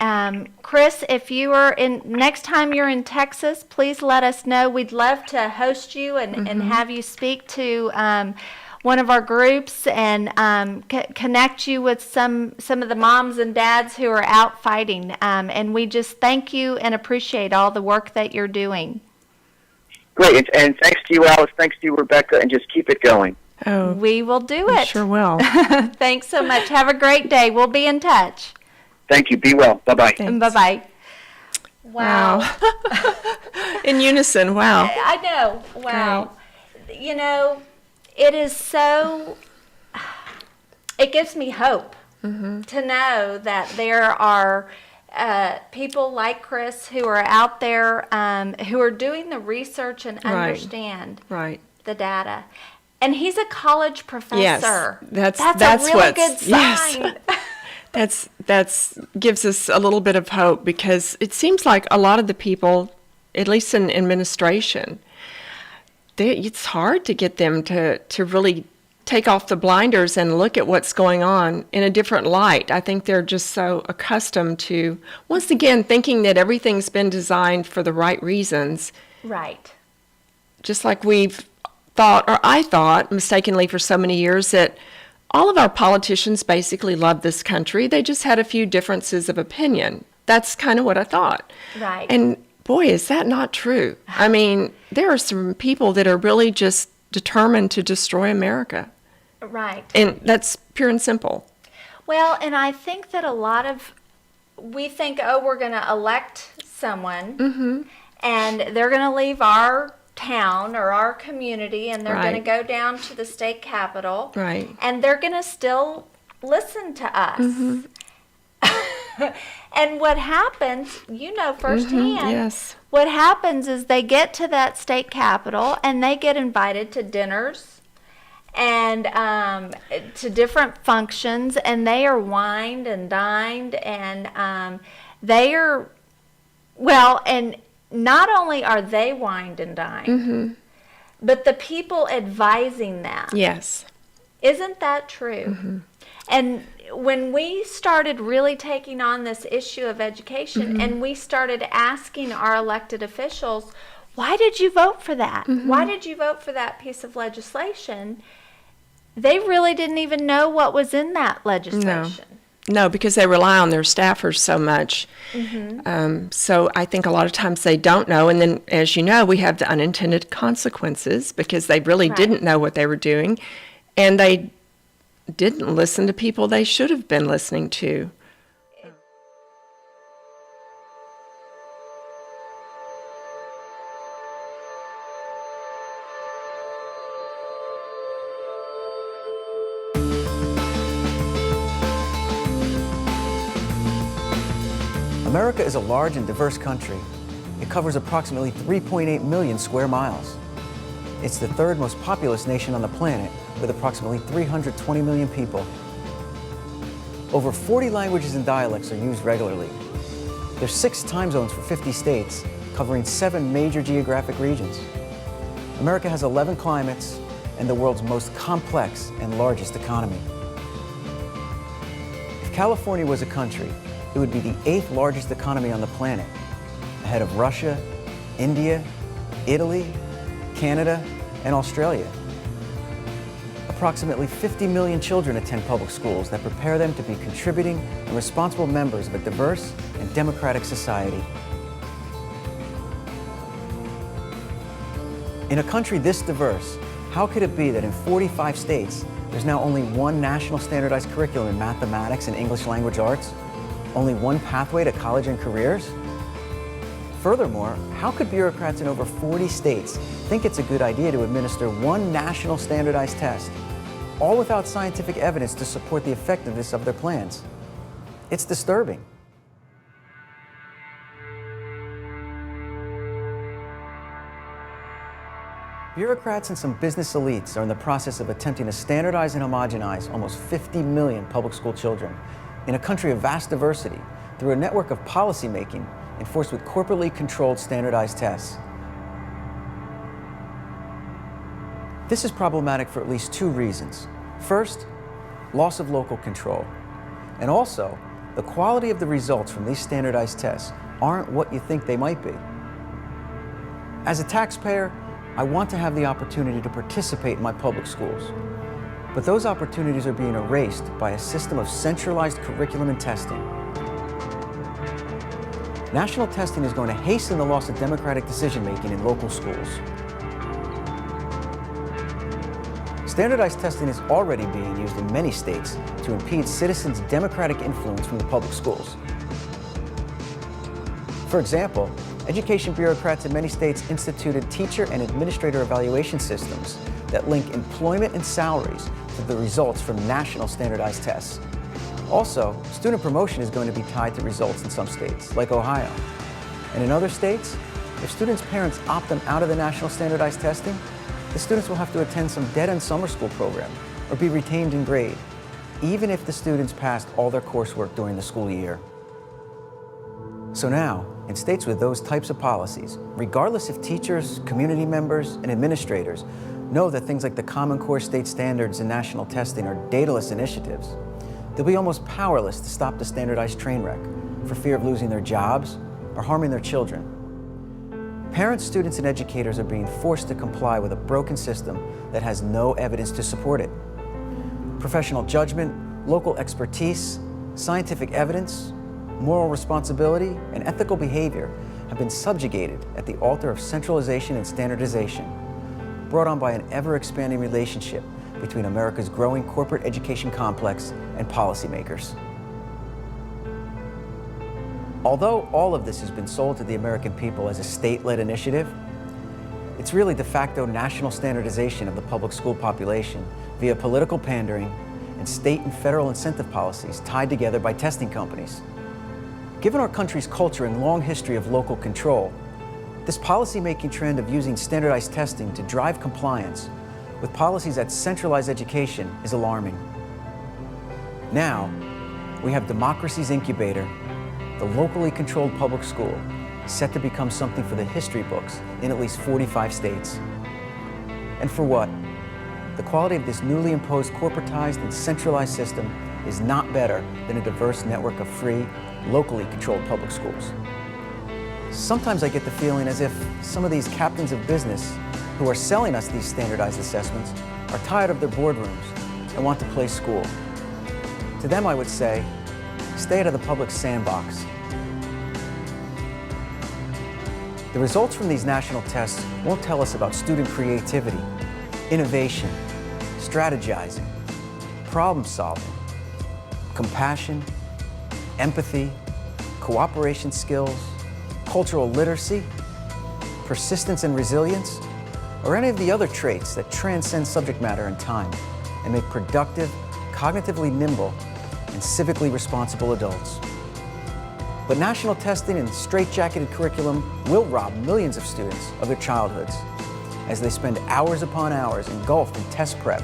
Chris, if you are next time you're in Texas, please let us know. We'd love to host you and have you speak to one of our groups and connect you with some of the moms and dads who are out fighting. And we just thank you and appreciate all the work that you're doing. Great. And thanks to you, Alice. Thanks to you, Rebecca. And just keep it going. Oh, we will do it. Sure will. Thanks so much. Have a great day. We'll be in touch. Thank you. Be well. Bye-bye. Bye-bye. Wow. In unison. Wow. I know. Wow. Great. You know, it is so, it gives me hope to know that there are people like Chris who are out there who are doing the research and understand the data. And he's a college professor. Yes, that's a really good sign. Yes. That's gives us a little bit of hope, because it seems like a lot of the people, at least in administration, it's hard to get them to really take off the blinders and look at what's going on in a different light. I think they're just so accustomed to, once again, thinking that everything's been designed for the right reasons. Right. Just like we've thought, or I thought mistakenly for so many years, that all of our politicians basically love this country. They just had a few differences of opinion. That's kind of what I thought. Right. And boy, is that not true. I mean, there are some people that are really just determined to destroy America. Right. And that's pure and simple. Well, and I think that we think, oh, we're going to elect someone and they're going to leave our town or our community and they're going to go down to the state capitol. Right. And they're going to still listen to us. And what happens, you know firsthand, yes. What happens is they get to that state capitol and they get invited to dinners and to different functions, and they are wined and dined, and they are, well, and not only are they wined and dined, but the people advising them. Yes. Isn't that true? And when we started really taking on this issue of education and we started asking our elected officials, why did you vote for that? Why did you vote for that piece of legislation? They really didn't even know what was in that legislation. No, because they rely on their staffers so much. So I think a lot of times they don't know. And then, as you know, we have the unintended consequences because they really didn't know what they were doing. And they didn't listen to people they should have been listening to. America is a large and diverse country. It covers approximately 3.8 million square miles. It's the third most populous nation on the planet, with approximately 320 million people. Over 40 languages and dialects are used regularly. There's 6 time zones for 50 states, covering 7 major geographic regions. America has 11 climates and the world's most complex and largest economy. If California was a country, it would be the 8th largest economy on the planet, ahead of Russia, India, Italy, Canada, and Australia. Approximately 50 million children attend public schools that prepare them to be contributing and responsible members of a diverse and democratic society. In a country this diverse, how could it be that in 45 states, there's now only one national standardized curriculum in mathematics and English language arts? Only one pathway to college and careers? Furthermore, how could bureaucrats in over 40 states think it's a good idea to administer one national standardized test, all without scientific evidence to support the effectiveness of their plans? It's disturbing. Bureaucrats and some business elites are in the process of attempting to standardize and homogenize almost 50 million public school children in a country of vast diversity through a network of policymaking enforced with corporately controlled standardized tests. This is problematic for at least 2 reasons. First, loss of local control. And also, the quality of the results from these standardized tests aren't what you think they might be. As a taxpayer, I want to have the opportunity to participate in my public schools. But those opportunities are being erased by a system of centralized curriculum and testing. National testing is going to hasten the loss of democratic decision-making in local schools. Standardized testing is already being used in many states to impede citizens' democratic influence from the public schools. For example, education bureaucrats in many states instituted teacher and administrator evaluation systems that link employment and salaries to the results from national standardized tests. Also, student promotion is going to be tied to results in some states, like Ohio. And in other states, if students' parents opt them out of the national standardized testing, the students will have to attend some dead-end summer school program or be retained in grade, even if the students passed all their coursework during the school year. So now, In states with those types of policies, regardless if teachers, community members, and administrators know that things like the Common Core state standards and national testing are dataless initiatives, they'll be almost powerless to stop the standardized train wreck for fear of losing their jobs or harming their children. Parents, students, and educators are being forced to comply with a broken system that has no evidence to support it. Professional judgment, local expertise, scientific evidence, moral responsibility, and ethical behavior have been subjugated at the altar of centralization and standardization, brought on by an ever-expanding relationship between America's growing corporate education complex and policymakers. Although all of this has been sold to the American people as a state-led initiative, it's really de facto national standardization of the public school population via political pandering and state and federal incentive policies tied together by testing companies. Given our country's culture and long history of local control, this policy-making trend of using standardized testing to drive compliance with policies that centralize education is alarming. Now, we have democracy's incubator, the locally controlled public school, set to become something for the history books in at least 45 states. And for what? The quality of this newly imposed corporatized and centralized system is not better than a diverse network of free, locally controlled public schools. Sometimes I get the feeling as if some of these captains of business who are selling us these standardized assessments are tired of their boardrooms and want to play school. To them, I would say, stay out of the public sandbox. The results from these national tests won't tell us about student creativity, innovation, strategizing, problem solving, compassion, empathy, cooperation skills, cultural literacy, persistence and resilience, or any of the other traits that transcend subject matter and time and make productive, cognitively nimble, and civically responsible adults. But national testing and straitjacketed curriculum will rob millions of students of their childhoods as they spend hours upon hours engulfed in test prep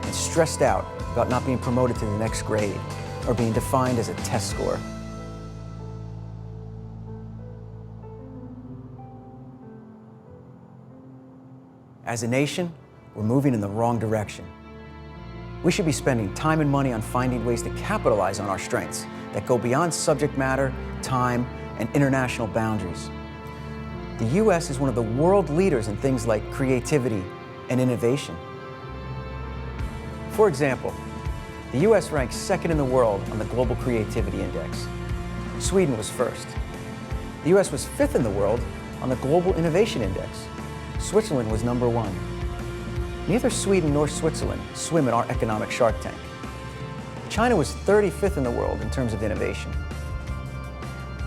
and stressed out about not being promoted to the next grade or being defined as a test score. As a nation, we're moving in the wrong direction. We should be spending time and money on finding ways to capitalize on our strengths that go beyond subject matter, time, and international boundaries. The U.S. is one of the world leaders in things like creativity and innovation. For example, the U.S. ranks second in the world on the Global Creativity Index. Sweden was first. The U.S. was fifth in the world on the Global Innovation Index. Switzerland was number one. Neither Sweden nor Switzerland swim in our economic shark tank. China was 35th in the world in terms of innovation.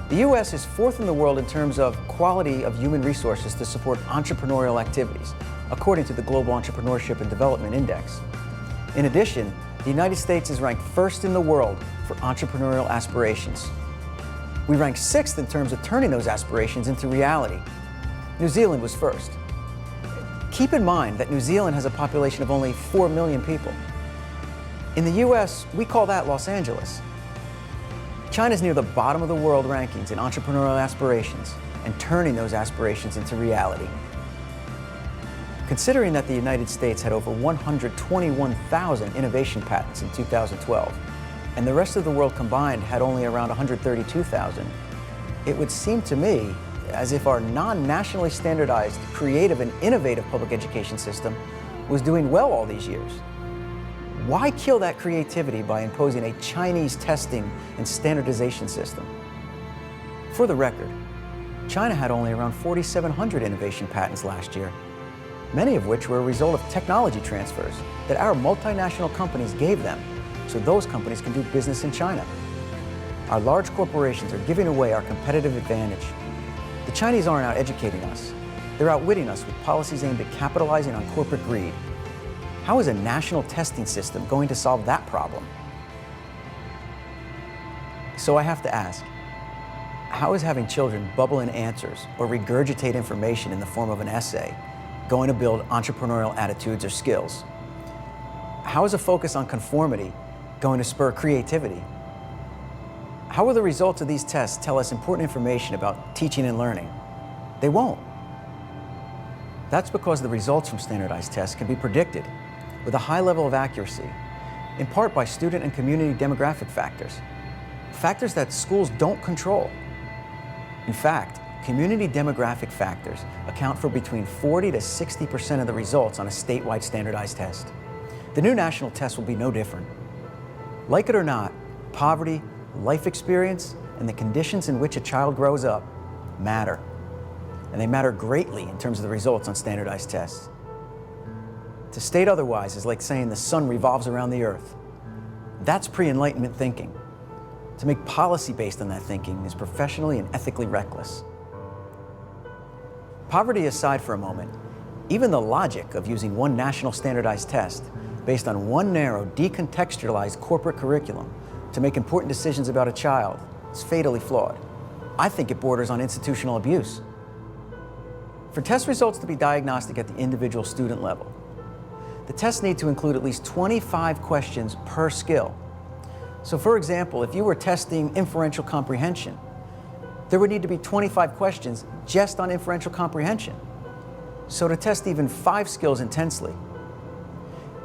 The U.S. is fourth in the world in terms of quality of human resources to support entrepreneurial activities, according to the Global Entrepreneurship and Development Index. In addition, the United States is ranked first in the world for entrepreneurial aspirations. We rank sixth in terms of turning those aspirations into reality. New Zealand was first. Keep in mind that New Zealand has a population of only 4 million people. In the US, we call that Los Angeles. China's near the bottom of the world rankings in entrepreneurial aspirations and turning those aspirations into reality. Considering that the United States had over 121,000 innovation patents in 2012, and the rest of the world combined had only around 132,000, it would seem to me as if our non-nationally standardized, creative, and innovative public education system was doing well all these years. Why kill that creativity by imposing a Chinese testing and standardization system? For the record, China had only around 4,700 innovation patents last year, many of which were a result of technology transfers that our multinational companies gave them so those companies can do business in China. Our large corporations are giving away our competitive advantage. The Chinese aren't out educating us. They're outwitting us with policies aimed at capitalizing on corporate greed. How is a national testing system going to solve that problem? So I have to ask, how is having children bubble in answers or regurgitate information in the form of an essay going to build entrepreneurial attitudes or skills? How is a focus on conformity going to spur creativity? How will the results of these tests tell us important information about teaching and learning? They won't. That's because the results from standardized tests can be predicted with a high level of accuracy, in part by student and community demographic factors, factors that schools don't control. In fact, community demographic factors account for between 40 to 60% of the results on a statewide standardized test. The new national test will be no different. Like it or not, poverty, life experience, and the conditions in which a child grows up matter. And they matter greatly in terms of the results on standardized tests. To state otherwise is like saying the sun revolves around the earth. That's pre-Enlightenment thinking. To make policy based on that thinking is professionally and ethically reckless. Poverty aside for a moment, even the logic of using one national standardized test based on one narrow, decontextualized corporate curriculum to make important decisions about a child is fatally flawed. I think it borders on institutional abuse. For test results to be diagnostic at the individual student level, the tests need to include at least 25 questions per skill. So for example, if you were testing inferential comprehension, there would need to be 25 questions just on inferential comprehension. So to test even 5 skills intensely,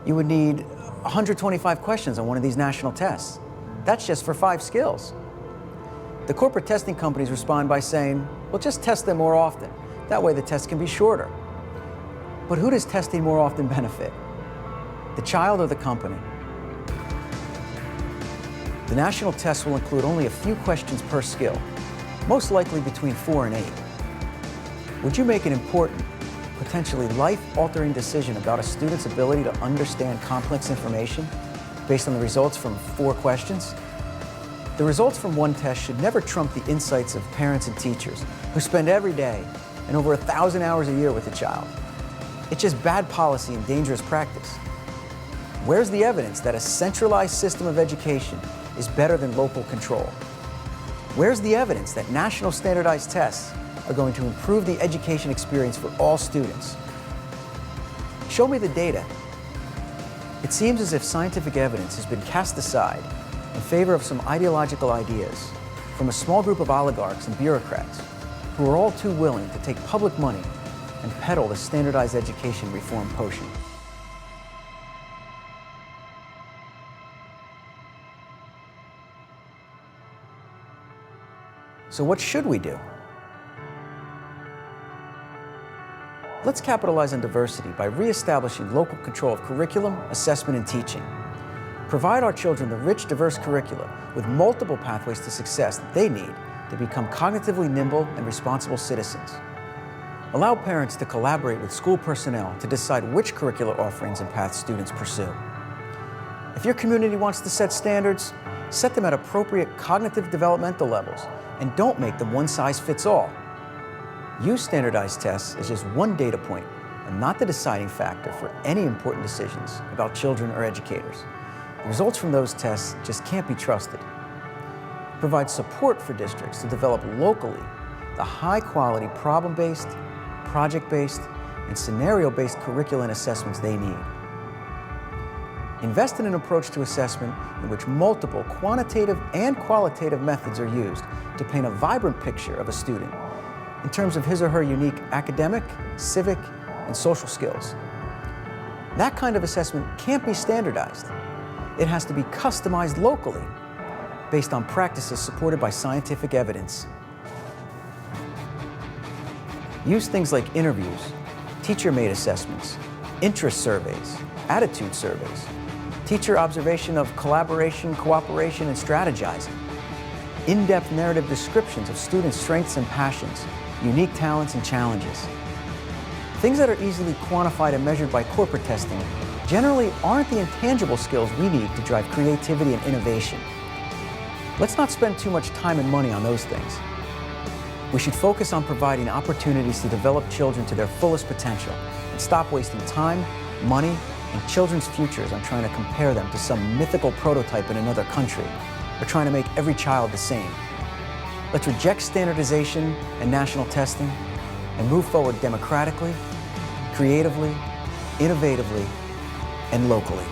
you would need 125 questions on one of these national tests. That's just for 5 skills. The corporate testing companies respond by saying, well, just test them more often. That way the test can be shorter. But who does testing more often benefit? The child or the company? The national test will include only a few questions per skill, most likely between 4 and 8. Would you make an important, potentially life-altering decision about a student's ability to understand complex information based on the results from 4 questions? The results from one test should never trump the insights of parents and teachers who spend every day and over 1,000 hours a year with a child. It's just bad policy and dangerous practice. Where's the evidence that a centralized system of education is better than local control? Where's the evidence that national standardized tests are going to improve the education experience for all students? Show me the data. It seems as if scientific evidence has been cast aside in favor of some ideological ideas from a small group of oligarchs and bureaucrats who are all too willing to take public money and peddle the standardized education reform potion. So what should we do? Let's capitalize on diversity by reestablishing local control of curriculum, assessment, and teaching. Provide our children the rich, diverse curricula with multiple pathways to success that they need to become cognitively nimble and responsible citizens. Allow parents to collaborate with school personnel to decide which curricular offerings and paths students pursue. If your community wants to set standards, set them at appropriate cognitive developmental levels and don't make them one-size-fits-all. Use standardized tests as just one data point and not the deciding factor for any important decisions about children or educators. The results from those tests just can't be trusted. Provide support for districts to develop locally the high-quality problem-based, project-based, and scenario-based curricula and assessments they need. Invest in an approach to assessment in which multiple quantitative and qualitative methods are used to paint a vibrant picture of a student in terms of his or her unique academic, civic, and social skills. That kind of assessment can't be standardized. It has to be customized locally based on practices supported by scientific evidence. Use things like interviews, teacher-made assessments, interest surveys, attitude surveys, teacher observation of collaboration, cooperation, and strategizing, in-depth narrative descriptions of students' strengths and passions, unique talents and challenges. Things that are easily quantified and measured by corporate testing generally aren't the intangible skills we need to drive creativity and innovation. Let's not spend too much time and money on those things. We should focus on providing opportunities to develop children to their fullest potential and stop wasting time, money, and children's futures on trying to compare them to some mythical prototype in another country or trying to make every child the same. Let's reject standardization and national testing and move forward democratically, creatively, innovatively, and locally.